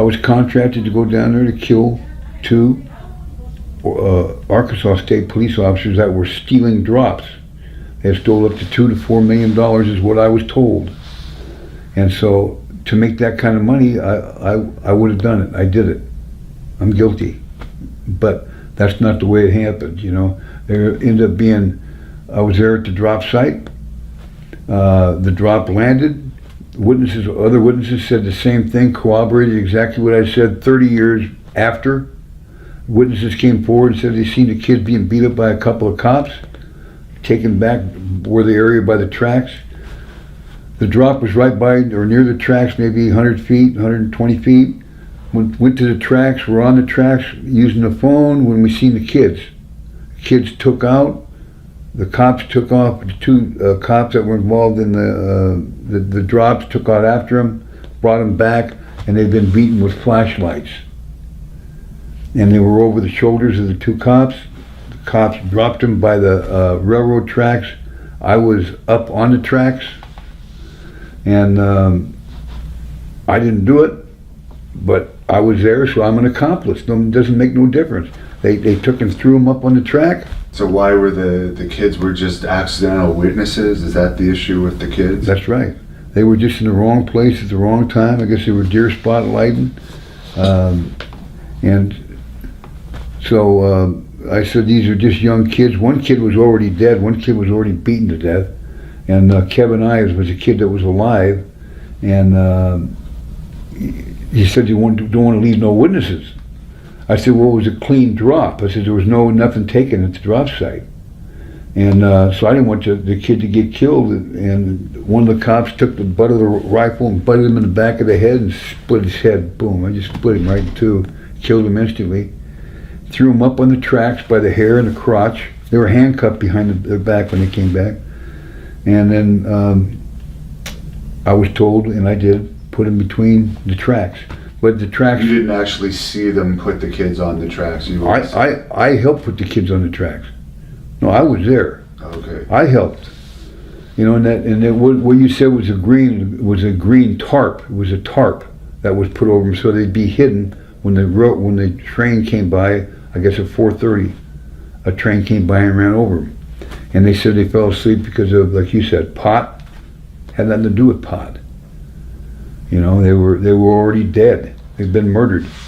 was contracted to go down there to kill 2 Arkansas State police officers that were stealing drops. They had stole up to $2 to $4 million is what I was told. And so to make that kind of money, I would have done it. I did it. I'm guilty. But that's not the way it happened, you know. There ended up being, I was there at the drop site. The drop landed. Other witnesses said the same thing, corroborated exactly what I said 30 years after. Witnesses came forward and said they seen the kids being beat up by a couple of cops, taken back where the area by the tracks. The drop was right by or near the tracks, maybe 100 feet, 120 feet. Went to the tracks, were on the tracks using the phone when we seen the kids. Kids took out. The cops took off. The 2 cops that were involved in the drops took out after them, brought them back, and they'd been beaten with flashlights. And they were over the shoulders of the 2 cops. The cops dropped them by the railroad tracks. I was up on the tracks, and I didn't do it, but I was there, so I'm an accomplice. It doesn't make no difference. They took and threw them up on the track. So why were the kids were just accidental witnesses? Is that the issue with the kids? That's right. They were just in the wrong place at the wrong time. I guess they were deer spotlighting. And so I said, these are just young kids. One kid was already dead. One kid was already beaten to death. And Kevin Ives was a kid that was alive. And he said, you don't want to leave no witnesses. I said, well, it was a clean drop. I said, there was nothing taken at the drop site. And so I didn't want the kid to get killed. And one of the cops took the butt of the rifle and butted him in the back of the head and split his head. Boom, I just split him right in 2. Killed him instantly. Threw him up on the tracks by the hair and the crotch. They were handcuffed behind their back when they came back. And then I was told, and I did, put him between the tracks. But the tracks... You didn't actually see them put the kids on the tracks? I helped put the kids on the tracks. No, I was there. Okay. I helped. You know, and what you said was a green tarp. It was a tarp that was put over them so they'd be hidden when the train came by. I guess at 4:30, a train came by and ran over them. And they said they fell asleep because of, like you said, pot. Had nothing to do with pot. You know, they were already dead. They'd been murdered.